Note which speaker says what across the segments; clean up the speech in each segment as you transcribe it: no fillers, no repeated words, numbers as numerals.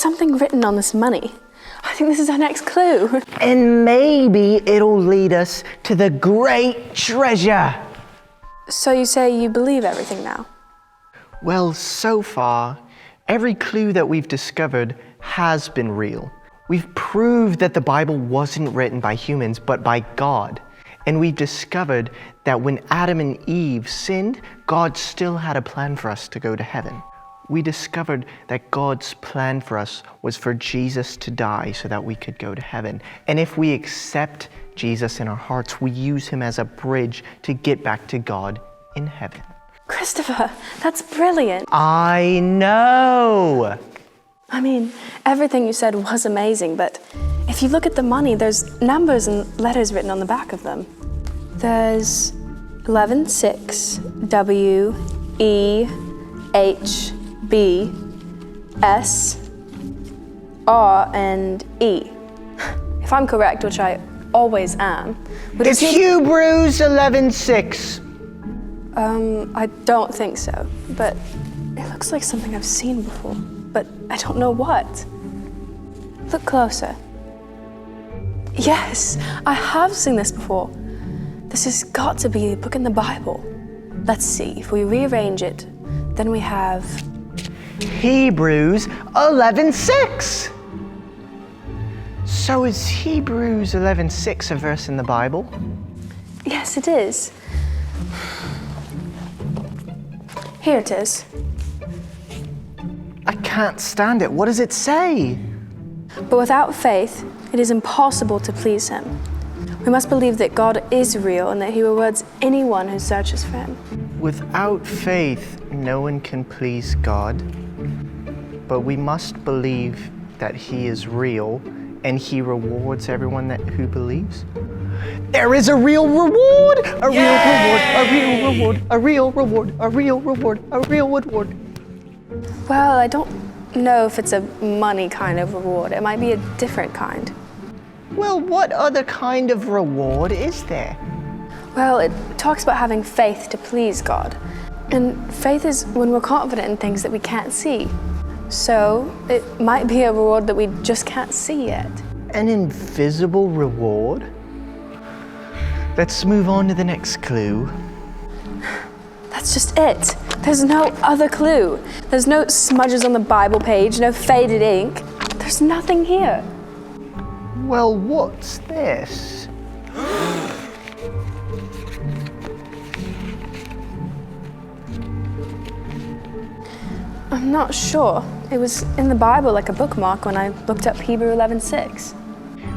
Speaker 1: something written on this money. I think this is our next clue.
Speaker 2: And maybe it'll lead us to the great treasure.
Speaker 1: So you say you believe everything now?
Speaker 2: Well, so far, every clue that we've discovered has been real. We've proved that the Bible wasn't written by humans, but by God. And we've discovered that when Adam and Eve sinned, God still had a plan for us to go to heaven. We discovered that God's plan for us was for Jesus to die so that we could go to heaven. And if we accept Jesus in our hearts, we use him as a bridge to get back to God in heaven.
Speaker 1: Christopher, that's brilliant.
Speaker 2: I know!
Speaker 1: I mean, everything you said was amazing, but if you look at the money, there's numbers and letters written on the back of them. There's 11, 6, W, E, H, B, S, R, and E. If I'm correct, which I always am, would
Speaker 2: It's Hebrews 11:6.
Speaker 1: I don't think so, but it looks like something I've seen before, but I don't know what. Look closer. Yes, I have seen this before. This has got to be a book in the Bible. Let's see, if we rearrange it, then we have
Speaker 2: Hebrews 11:6. So is Hebrews 11:6 a verse in the Bible?
Speaker 1: Yes, it is. Here it is.
Speaker 2: I can't stand it. What does it say?
Speaker 1: But without faith, it is impossible to please him. We must believe that God is real and that he rewards anyone who searches for him.
Speaker 2: Without faith, no one can please God. But we must believe that he is real and he rewards everyone who believes. There is a real reward! A real reward, a real reward, a real reward, a real reward, a real reward.
Speaker 1: Well, I don't know if it's a money kind of reward. It might be a different kind.
Speaker 2: Well, what other kind of reward is there?
Speaker 1: Well, it talks about having faith to please God. And faith is when we're confident in things that we can't see. So it might be a reward that we just can't see yet.
Speaker 2: An invisible reward? Let's move on to the next clue.
Speaker 1: That's just it. There's no other clue. There's no smudges on the Bible page, no faded ink. There's nothing here.
Speaker 2: Well, what's this?
Speaker 1: I'm not sure. It was in the Bible like a bookmark when I looked up Hebrew 11:6.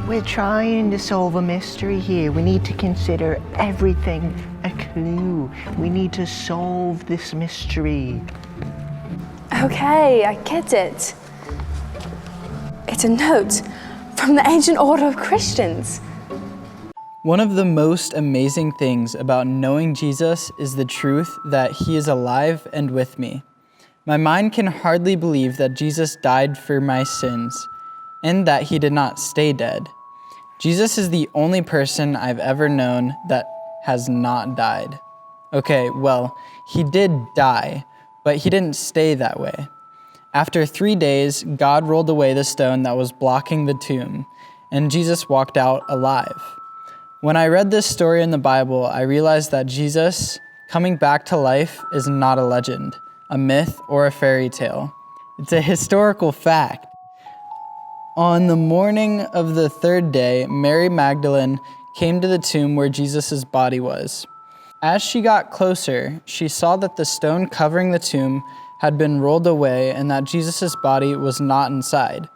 Speaker 2: We're trying to solve a mystery here. We need to consider everything a clue. We need to solve this mystery.
Speaker 1: Okay, I get it. It's a note from the ancient order of Christians.
Speaker 3: One of the most amazing things about knowing Jesus is the truth that he is alive and with me. My mind can hardly believe that Jesus died for my sins and that he did not stay dead. Jesus is the only person I've ever known that has not died. Okay, well, he did die, but he didn't stay that way. After 3 days, God rolled away the stone that was blocking the tomb, and Jesus walked out alive. When I read this story in the Bible, I realized that Jesus coming back to life is not a legend, a myth, or a fairy tale. It's a historical fact. On the morning of the third day, Mary Magdalene came to the tomb where Jesus' body was. As she got closer, she saw that the stone covering the tomb had been rolled away and that Jesus' body was not inside.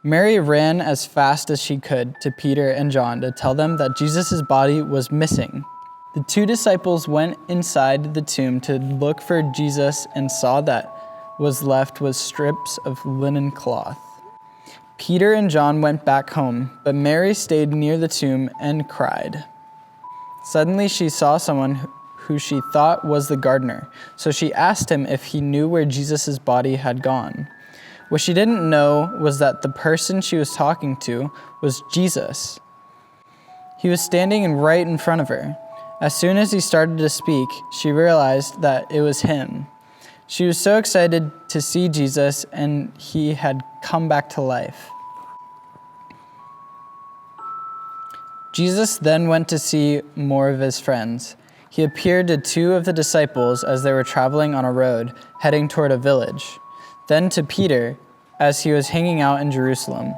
Speaker 3: Mary ran as fast as she could to Peter and John to tell them that Jesus' body was missing. The 2 disciples went inside the tomb to look for Jesus and saw that was left was strips of linen cloth. Peter and John went back home, but Mary stayed near the tomb and cried. Suddenly she saw someone who she thought was the gardener, so she asked him if he knew where Jesus' body had gone. What she didn't know was that the person she was talking to was Jesus. He was standing right in front of her. As soon as he started to speak, she realized that it was him. She was so excited to see Jesus, and he had come back to life. Jesus then went to see more of his friends. He appeared to 2 of the disciples as they were traveling on a road, heading toward a village. Then to Peter, as he was hanging out in Jerusalem.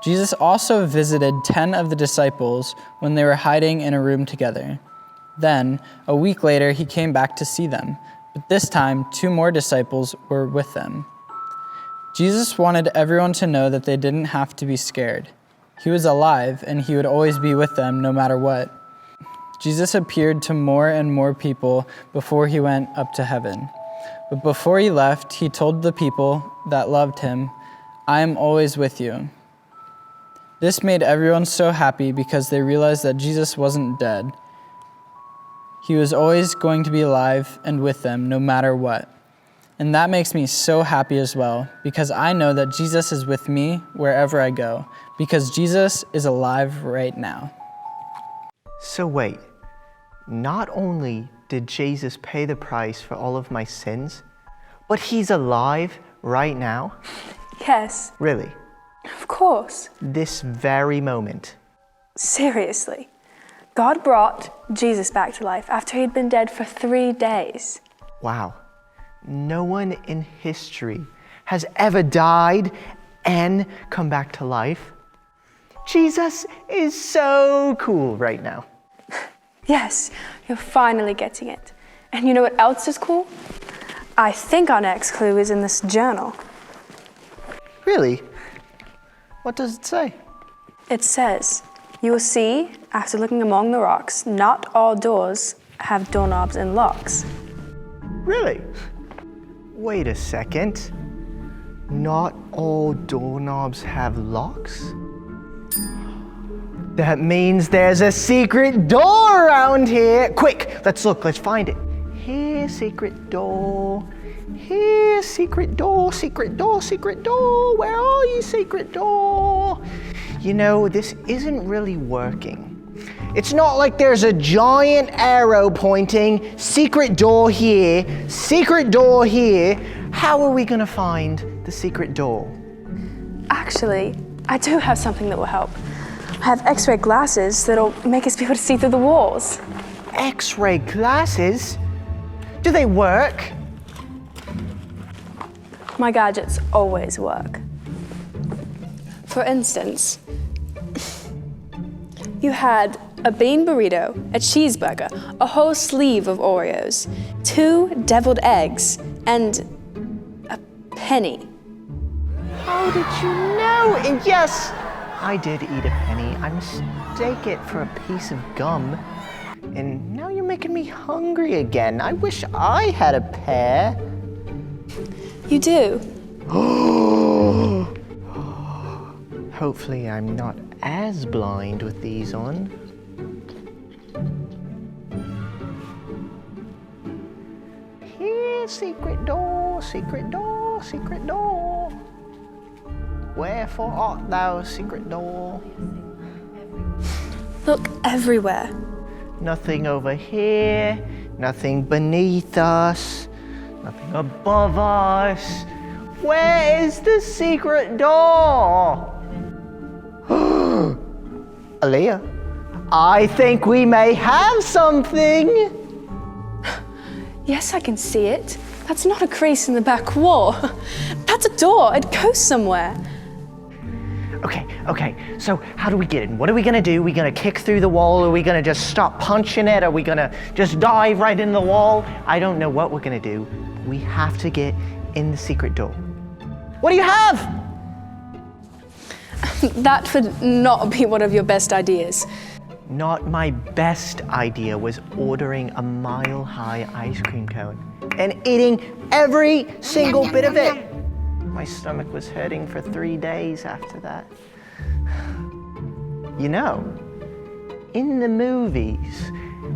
Speaker 3: Jesus also visited 10 of the disciples when they were hiding in a room together. Then, a week later, he came back to see them, but this time 2 more disciples were with them. Jesus wanted everyone to know that they didn't have to be scared. He was alive, and he would always be with them no matter what. Jesus appeared to more and more people before he went up to heaven. But before he left, he told the people that loved him, "I am always with you." This made everyone so happy because they realized that Jesus wasn't dead. He was always going to be alive and with them no matter what. And that makes me so happy as well, because I know that Jesus is with me wherever I go, because Jesus is alive right now.
Speaker 2: So wait, not only did Jesus pay the price for all of my sins, but he's alive right now?
Speaker 1: Yes,
Speaker 2: Really?
Speaker 1: of course.
Speaker 2: This very moment?
Speaker 1: Seriously. God brought Jesus back to life after he'd been dead for 3 days.
Speaker 2: Wow. No one in history has ever died and come back to life. Jesus is so cool right now.
Speaker 1: Yes, you're finally getting it. And you know what else is cool? I think our next clue is in this journal.
Speaker 2: Really? What does it say?
Speaker 1: It says, "You will see, after looking among the rocks, not all doors have doorknobs and locks."
Speaker 2: Really? Wait a second. Not all doorknobs have locks? That means there's a secret door around here. Quick, let's look, let's find it. Here, secret door. Here, secret door, secret door, secret door. Where are you, secret door? You know, this isn't really working. It's not like there's a giant arrow pointing, secret door here, secret door here. How are we gonna find the secret door?
Speaker 1: Actually, I do have something that will help. I have X-ray glasses that'll make us be able to see through the walls.
Speaker 2: X-ray glasses? Do they work?
Speaker 1: My gadgets always work. For instance, you had a bean burrito, a cheeseburger, a whole sleeve of Oreos, 2 deviled eggs, and a penny.
Speaker 2: How did you know? And yes, I did eat a penny. I mistake it for a piece of gum. And now you're making me hungry again. I wish I had a pair.
Speaker 1: You do?
Speaker 2: Hopefully I'm not as blind with these on. Here, secret door, secret door, secret door. Wherefore art thou, secret door?
Speaker 1: Look everywhere.
Speaker 2: Nothing over here, nothing beneath us, nothing above us. Where is the secret door? Aaliyah, I think we may have something.
Speaker 1: Yes, I can see it. That's not a crease in the back wall. That's a door. It goes somewhere.
Speaker 2: Okay, so how do we get in? What are we gonna do? Are we gonna kick through the wall? Are we gonna just stop punching it? Are we gonna just dive right in the wall? I don't know what we're gonna do. We have to get in the secret door. What do you have?
Speaker 1: That would not be one of your best ideas.
Speaker 2: Not my best idea was ordering a mile-high ice cream cone and eating every single bit of it. My stomach was hurting for 3 days after that. You know, in the movies,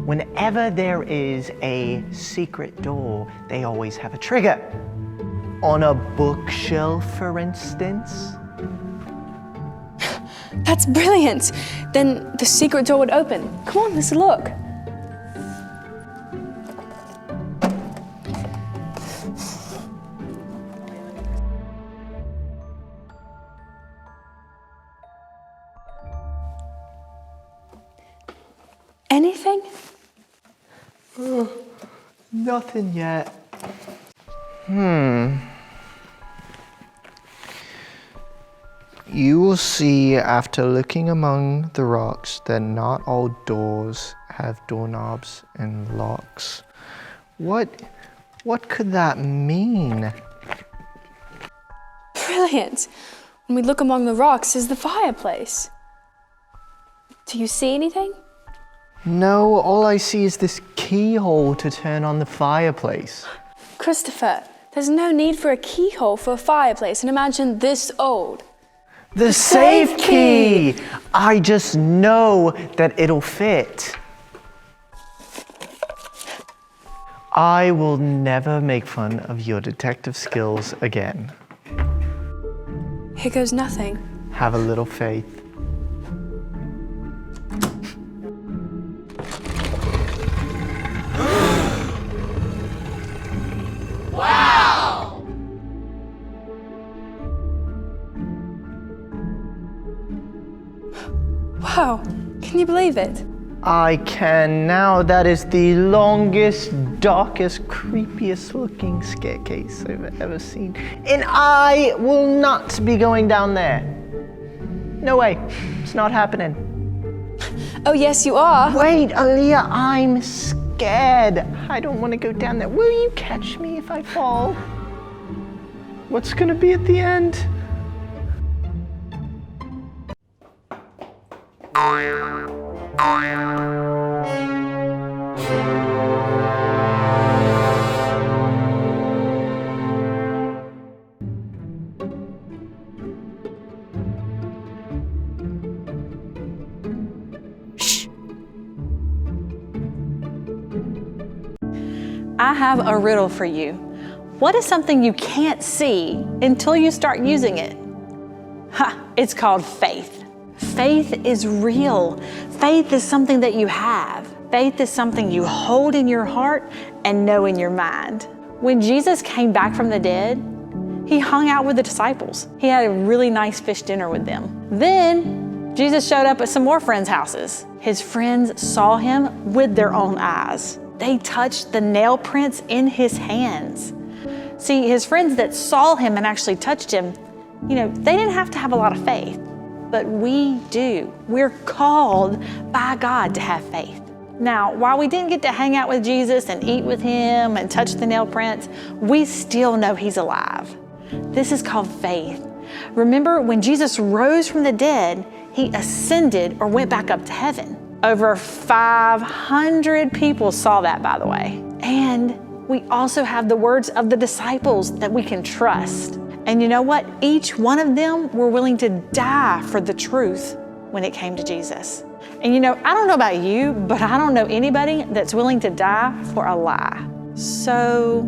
Speaker 2: whenever there is a secret door, they always have a trigger. On a bookshelf, for instance.
Speaker 1: That's brilliant. Then the secret door would open. Come on, let's look. anything?
Speaker 2: Nothing yet. You will see after looking among the rocks that not all doors have doorknobs and locks. What could that mean?
Speaker 1: Brilliant. When we look among the rocks is the fireplace. Do you see anything?
Speaker 2: No, all I see is this keyhole to turn on the fireplace.
Speaker 1: Christopher, there's no need for a keyhole for a fireplace, and imagine this old.
Speaker 2: The safe key! I just know that it'll fit. I will never make fun of your detective skills again.
Speaker 1: Here goes nothing.
Speaker 2: Have a little faith.
Speaker 1: Wow, can you believe it?
Speaker 2: I can now. That is the longest, darkest, creepiest looking staircase I've ever seen. And I will not be going down there. No way. It's not happening.
Speaker 1: Oh, yes, you are.
Speaker 2: Wait, Aaliyah, I'm scared. I don't want to go down there. Will you catch me if I fall? What's gonna be at the end?
Speaker 4: I have a riddle for you. What is something you can't see until you start using it? It's called faith. Faith is real. Faith is something that you have. Faith is something you hold in your heart and know in your mind. When Jesus came back from the dead, he hung out with the disciples. He had a really nice fish dinner with them. Then Jesus showed up at some more friends' houses. His friends saw him with their own eyes. They touched the nail prints in his hands. See, his friends that saw him and actually touched him, they didn't have to have a lot of faith, but we do. We're called by God to have faith. Now, while we didn't get to hang out with Jesus and eat with him and touch the nail prints, we still know he's alive. This is called faith. Remember, when Jesus rose from the dead, he ascended or went back up to heaven. Over 500 people saw that, by the way. And we also have the words of the disciples that we can trust. And you know what? Each one of them were willing to die for the truth when it came to Jesus. And I don't know about you, but I don't know anybody that's willing to die for a lie. So,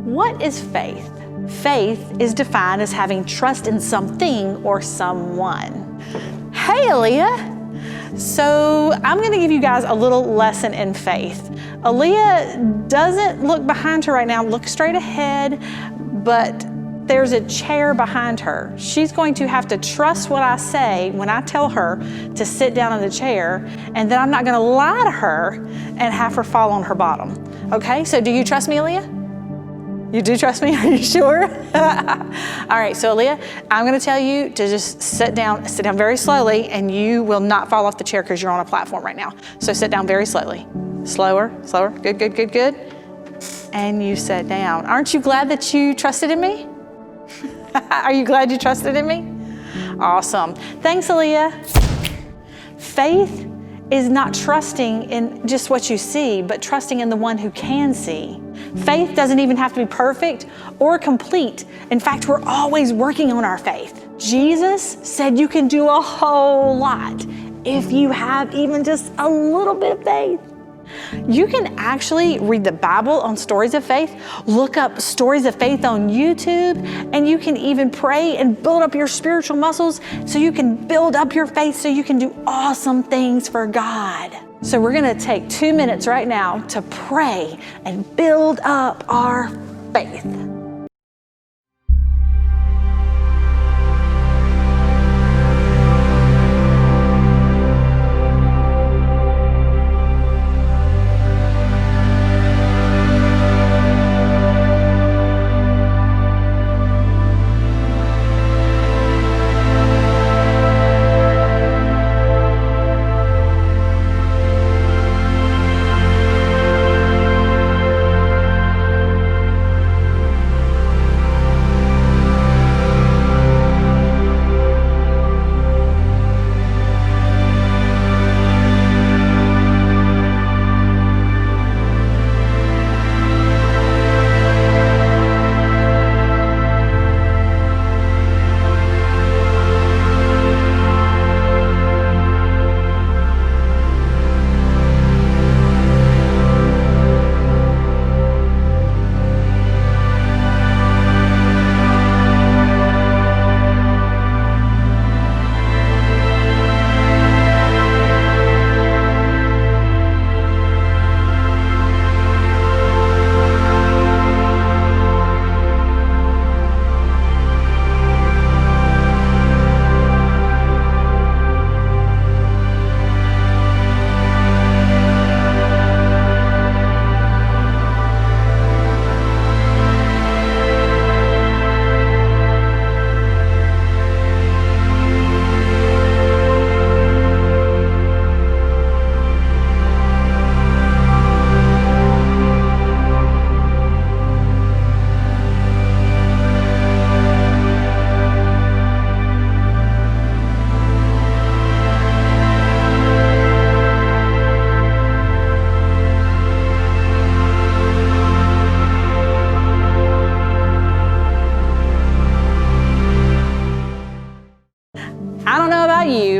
Speaker 4: what is faith? Faith is defined as having trust in something or someone. Hey, Aaliyah. So I'm going to give you guys a little lesson in faith. Aaliyah doesn't look behind her right now, look straight ahead, but there's a chair behind her. She's going to have to trust what I say when I tell her to sit down in the chair, and then I'm not going to lie to her and have her fall on her bottom. Okay, so do you trust me, Aaliyah? You do trust me? Are you sure? All right, so Aaliyah, I'm gonna tell you to just sit down very slowly, and you will not fall off the chair because you're on a platform right now. So sit down very slowly. Slower, good, good, good, good. And you sat down. Aren't you glad that you trusted in me? Are you glad you trusted in me? Awesome. Thanks, Aaliyah. Faith is not trusting in just what you see, but trusting in the one who can see. Faith doesn't even have to be perfect or complete. In fact, we're always working on our faith. Jesus said you can do a whole lot if you have even just a little bit of faith. You can actually read the Bible on stories of faith, look up stories of faith on YouTube, and you can even pray and build up your spiritual muscles so you can build up your faith so you can do awesome things for God. So we're gonna take 2 minutes right now to pray and build up our faith.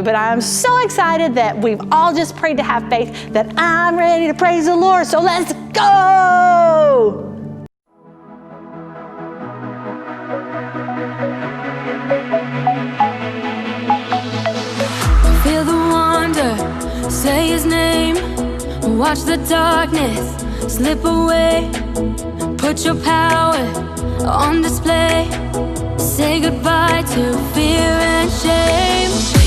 Speaker 4: but I'm so excited that we've all just prayed to have faith that I'm ready to praise the Lord. So let's go!
Speaker 5: Feel the wonder, say his name, watch the darkness slip away, put your power on display, say goodbye to fear and shame.